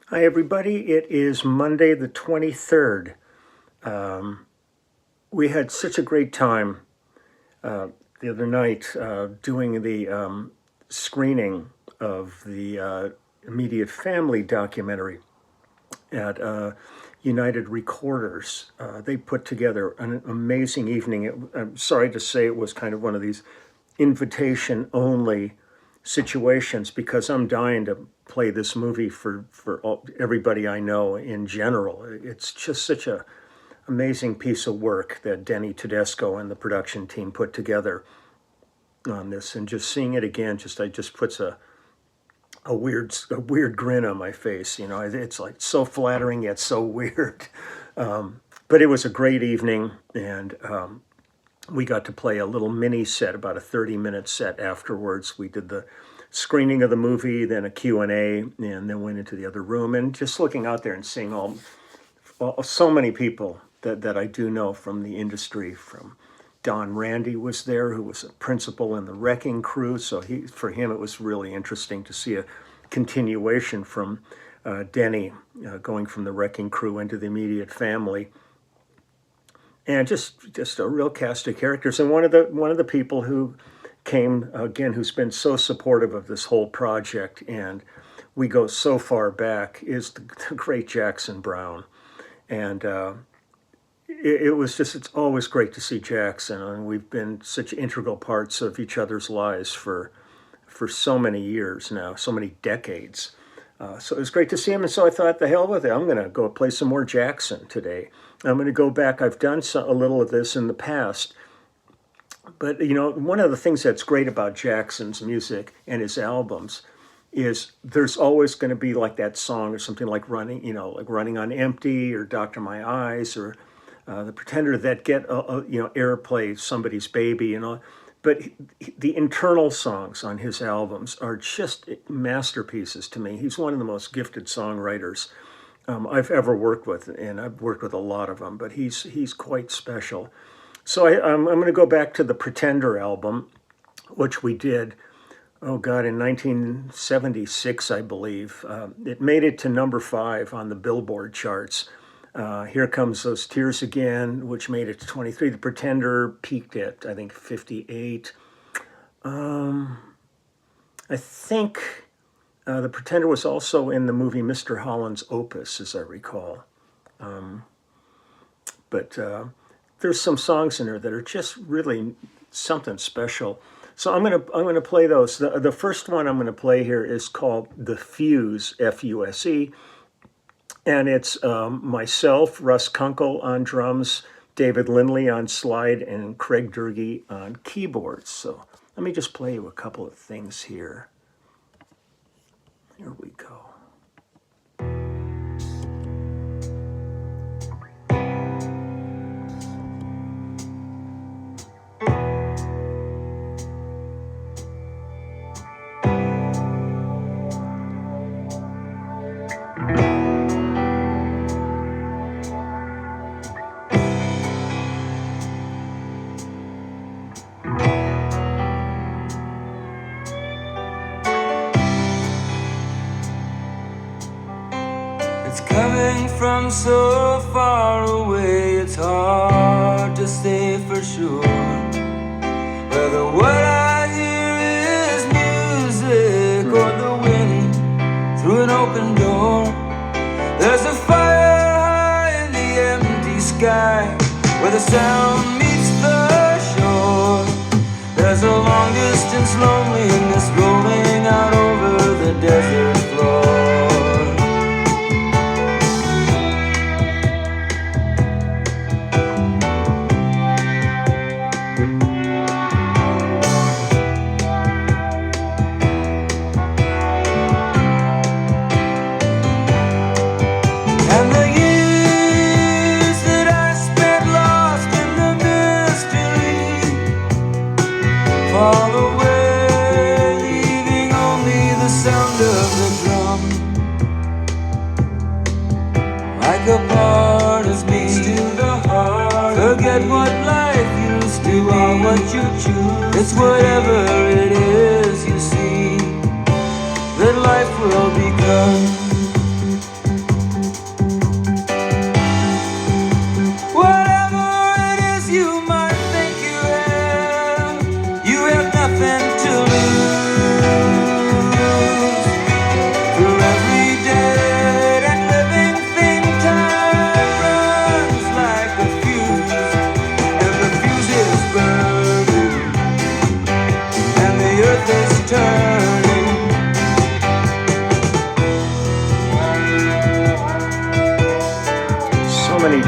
Hi, everybody. It is Monday, the 23rd. We had such a great time the other night doing the screening of the immediate family documentary at United Recorders. They put together an amazing evening. I'm sorry to say it was kind of one of these invitation only situations because I'm dying to play this movie for everybody I know in general. It's just such a amazing piece of work that Denny Tedesco and the production team put together on this, and just seeing it again just puts a weird grin on my face. You know, it's like so flattering yet so weird. But it was a great evening, and we got to play a little mini set, about a 30-minute set afterwards. We did the screening of the movie, then a Q&A, and then went into the other room. And just looking out there and seeing so many people that I do know from the industry. From Don Randy was there, who was a principal in the Wrecking Crew. So for him, it was really interesting to see a continuation from Denny going from the Wrecking Crew into the immediate family. And just a real cast of characters. And one of the people who came again, who's been so supportive of this whole project, and we go so far back, is the great Jackson Browne. And it's always great to see Jackson, and we've been such integral parts of each other's lives for so many years now, so many decades. So it was great to see him, and so I thought, the hell with it, I'm going to go play some more Jackson today. I'm going to go back. I've done a little of this in the past, but you know, one of the things that's great about Jackson's music and his albums is there's always going to be like that song or something like Running on Empty or Doctor My Eyes or The Pretender that get airplay, Somebody's Baby, you know. But the internal songs on his albums are just masterpieces to me. He's one of the most gifted songwriters I've ever worked with, and I've worked with a lot of them, but he's quite special. So I'm going to go back to the Pretender album, which we did, in 1976, I believe. It made it to number 5 on the Billboard charts. Here Comes Those Tears Again, which made it to 23. The Pretender peaked at, I think, 58. I think The Pretender was also in the movie Mr. Holland's Opus, as I recall. But there's some songs in there that are just really something special. So I'm gonna play those. The first one I'm going to play here is called The Fuse, F-U-S-E. And it's myself, Russ Kunkel on drums, David Lindley on slide, and Craig Durgee on keyboards. So let me just play you a couple of things here. Here we go. Coming from so far away, it's hard to say for sure whether what I hear is music or the wind through an open door. There's a fire high in the empty sky where the sound meets the shore. There's a long distance loneliness rolling out over the desert floor. A part of me, still the heart. Forget what life used to be, or what you choose. It's whatever it is you see that life will become.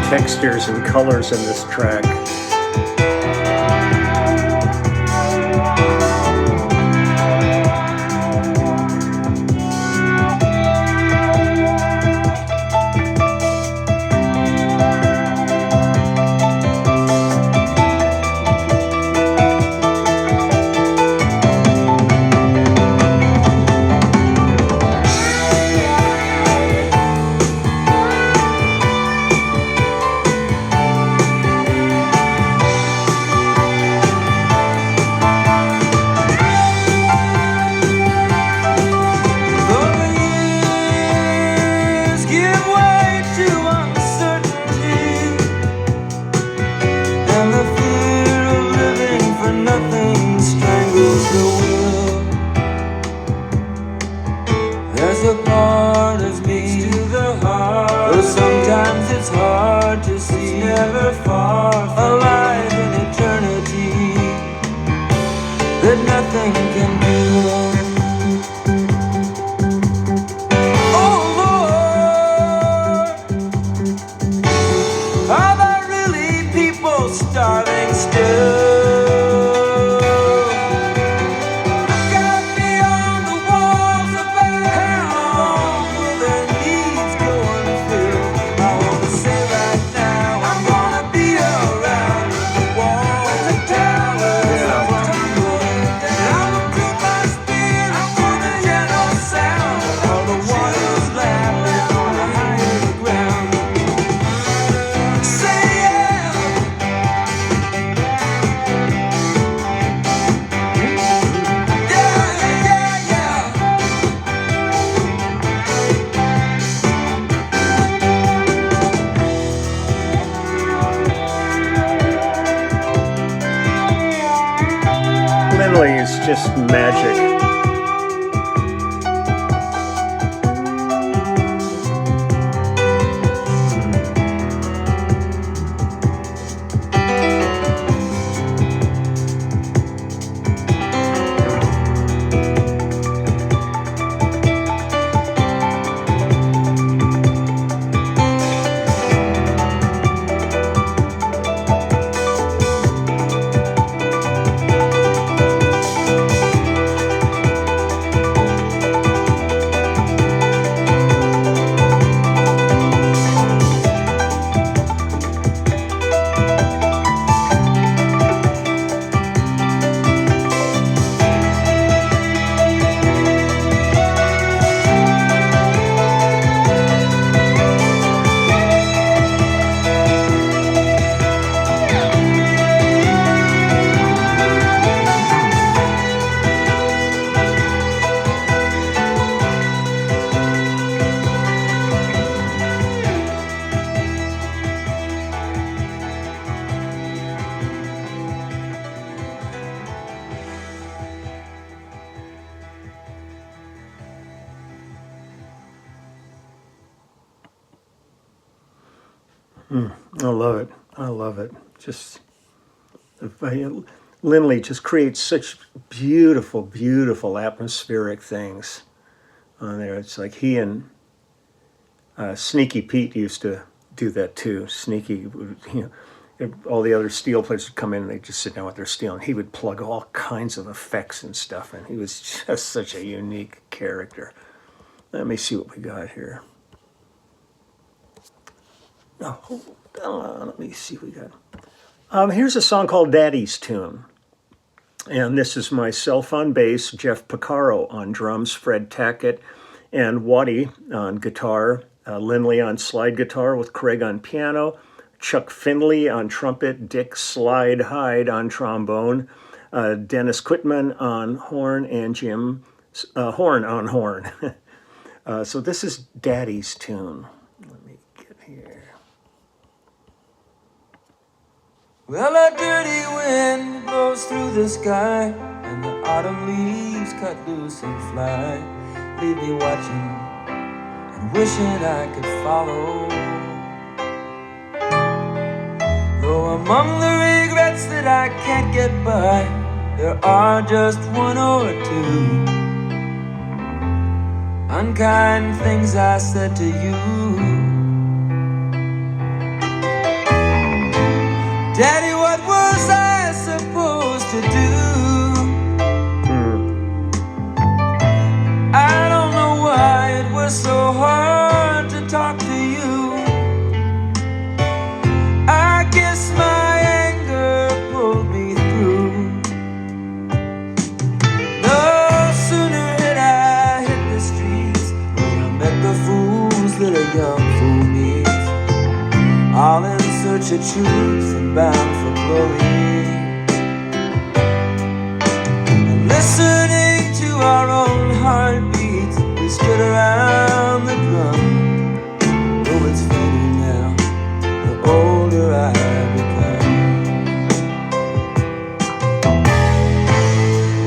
textures and colors in this track. Lindley is just magic. I love it. I love it. Just Lindley just creates such beautiful, beautiful atmospheric things on there. It's like he and Sneaky Pete used to do that too. Sneaky, all the other steel players would come in and they'd just sit down with their steel, and he would plug all kinds of effects and stuff in. He was just such a unique character. Let me see what we got here. Oh, hold on. Let me see what we got. Here's a song called Daddy's Tune. And this is myself on bass, Jeff Picaro on drums, Fred Tackett, and Waddy on guitar, Lindley on slide guitar with Craig on piano, Chuck Finley on trumpet, Dick Slide Hyde on trombone, Dennis Quitman on horn, and Jim Horn on horn. So this is Daddy's Tune. Let me get here. Well, a dirty wind blows through the sky, and the autumn leaves cut loose and fly. Leave me watching and wishing I could follow. Though among the regrets that I can't get by, there are just one or two unkind things I said to you. Daddy, what was I supposed to do? I don't know why it was so hard to talk to you. I guess my anger pulled me through. No sooner had I hit the streets when I met the fools that a young fool meets, all in search of truth and bound for glory. And listening to our own heartbeats, we stood around the drum. Oh, it's funny now, the older I become.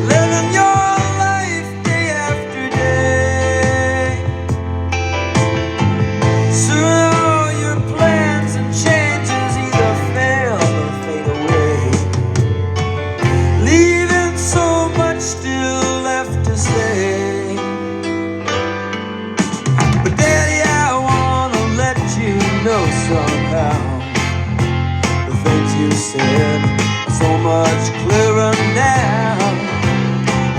Living your life day after day, soon all your plans and changes either fail or fade away, leaving so much still left to say. But Daddy, I wanna let you know somehow the things you said are so much clearer now.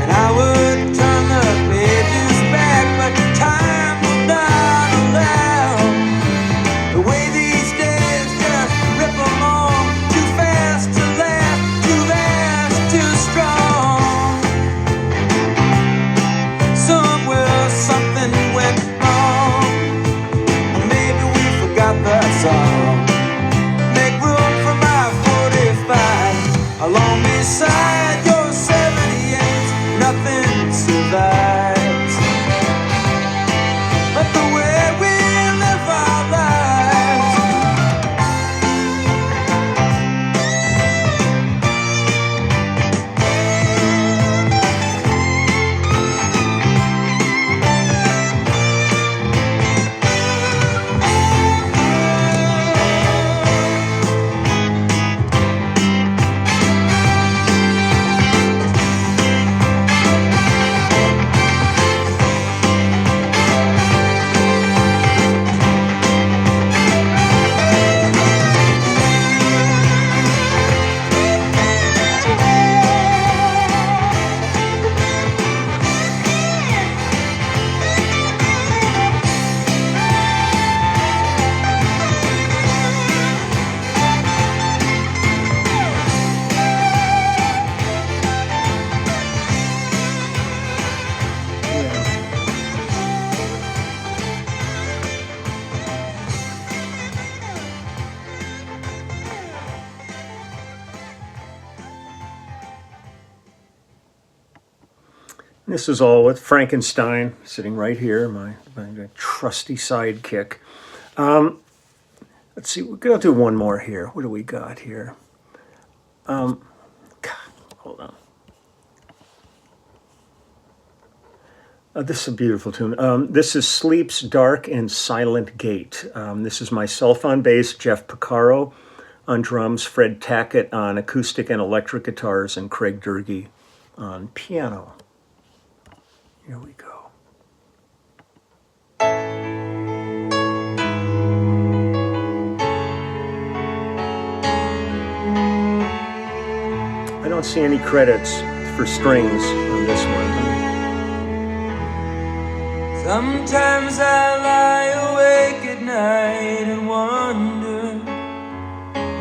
And I would turn the pages back, but time will not allow. The way these days just rip along, too fast to laugh, too fast, too strong. Somewhere something went wrong, or maybe we forgot that song. Make room for my 45, along beside your 78. Nothing survives but the way we live our lives. This is all with Frankenstein sitting right here, my trusty sidekick. Let's see, we're going to do one more here. What do we got here? God, hold on. This is a beautiful tune. This is Sleep's Dark and Silent Gate. This is myself on bass, Jeff Picaro on drums, Fred Tackett on acoustic and electric guitars, and Craig Durkee on piano. Here we go. I don't see any credits for strings on this one. Sometimes I lie awake at night and wonder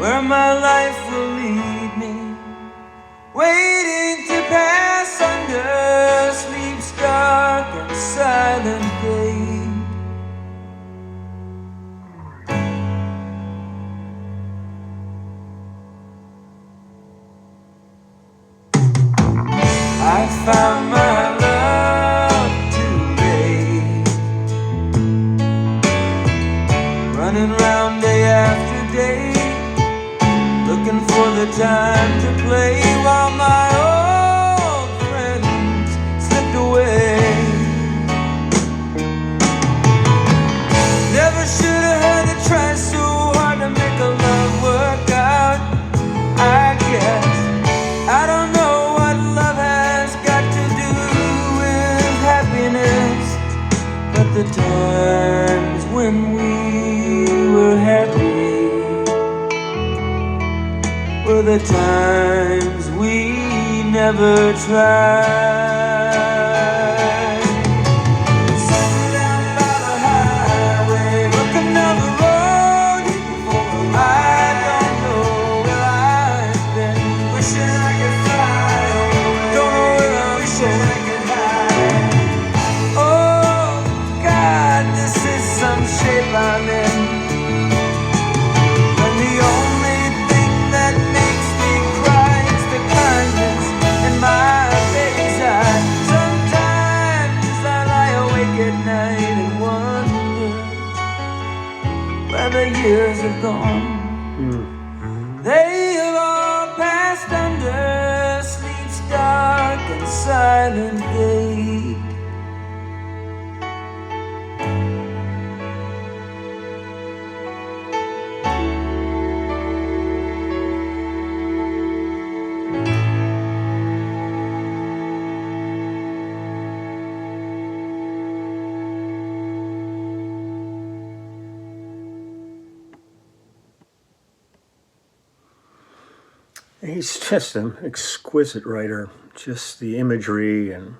where my life will lead me, waiting to pass under sleep's dark and silent gate. I found my love too late, running round day after day, looking for the time to play while my old friends slipped away. Never should have had to try so hard to make a love work out. I guess I don't know what love has got to do with happiness, but the times when we were happy for the times we never tried. Sitting down by the highway, looking down the road, I don't know where I've been. Wishing I could fly away. Don't know where I'm wishing I could hide. Oh God, this is some shape I'm in. And the only thing that makes me cry is the kindness in my baby's eye. Sometimes I lie awake at night and wonder where the years have gone. They have all passed under sleep's dark and silent gate. He's just an exquisite writer. Just the imagery and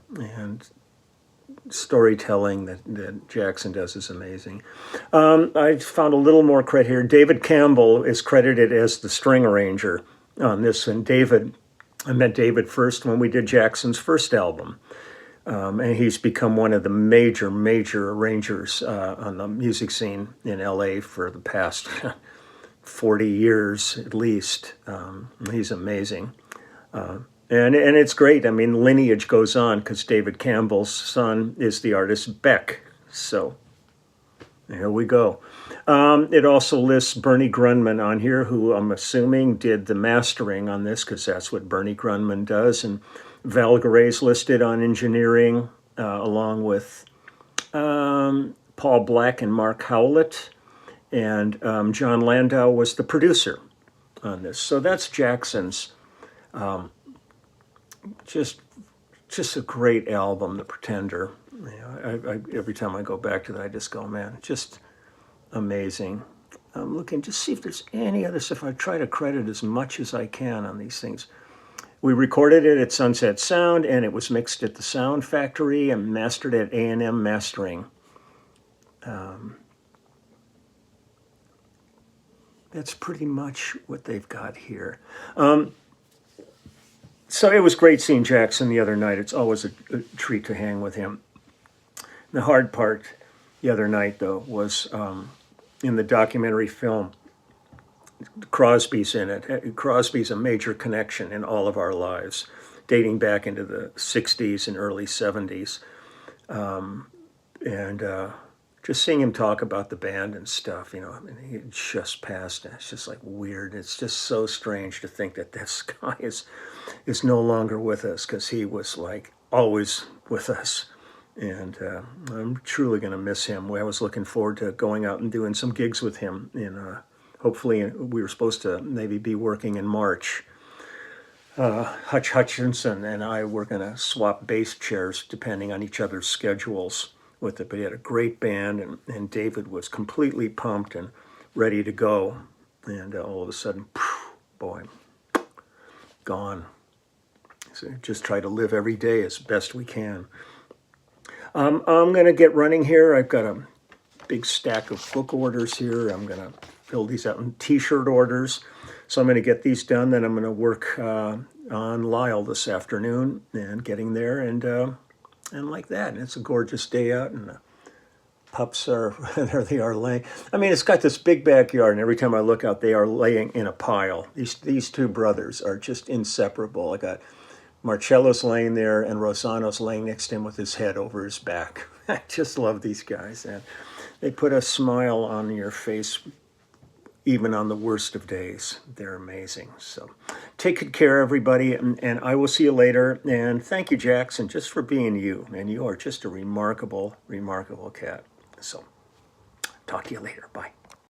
storytelling that Jackson does is amazing. I found a little more credit here. David Campbell is credited as the string arranger on this. And I met David first when we did Jackson's first album. And he's become one of the major arrangers on the music scene in LA for the past 40 years at least. He's amazing. And it's great. I mean, lineage goes on because David Campbell's son is the artist Beck. So here we go. It also lists Bernie Grundman on here, who I'm assuming did the mastering on this because that's what Bernie Grundman does. And Val Garay's listed on engineering along with Paul Black and Mark Howlett. And John Landau was the producer on this. So that's Jackson's. Just a great album, The Pretender. You know, every time I go back to that, I just go, man, just amazing. I'm looking to see if there's any other stuff. I try to credit as much as I can on these things. We recorded it at Sunset Sound, and it was mixed at the Sound Factory and mastered at A&M Mastering. That's pretty much what they've got here. So it was great seeing Jackson the other night. It's always a treat to hang with him. The hard part the other night, though, was in the documentary film. Crosby's in it. Crosby's a major connection in all of our lives, dating back into the 60s and early 70s. Just seeing him talk about the band and stuff, you know, I mean, he had just passed. It's just like weird. It's just so strange to think that this guy is no longer with us because he was like always with us. And I'm truly going to miss him. I was looking forward to going out and doing some gigs with him. Hopefully, we were supposed to maybe be working in March. Hutch Hutchinson and I were going to swap bass chairs depending on each other's schedules with it. But he had a great band, and David was completely pumped and ready to go. And all of a sudden, boy, gone. So just try to live every day as best we can. I'm going to get running here. I've got a big stack of book orders here. I'm going to fill these out in t-shirt orders. So I'm going to get these done. Then I'm going to work on Lyle this afternoon and getting there and like that. And it's a gorgeous day out, and the pups are, there they are laying. I mean, it's got this big backyard, and every time I look out, they are laying in a pile. These two brothers are just inseparable. I got Marcello's laying there, and Rosano's laying next to him with his head over his back. I just love these guys, and they put a smile on your face even on the worst of days. They're amazing. So take good care, everybody, and I will see you later. And thank you, Jackson, just for being you. And you are just a remarkable, remarkable cat. So talk to you later. Bye.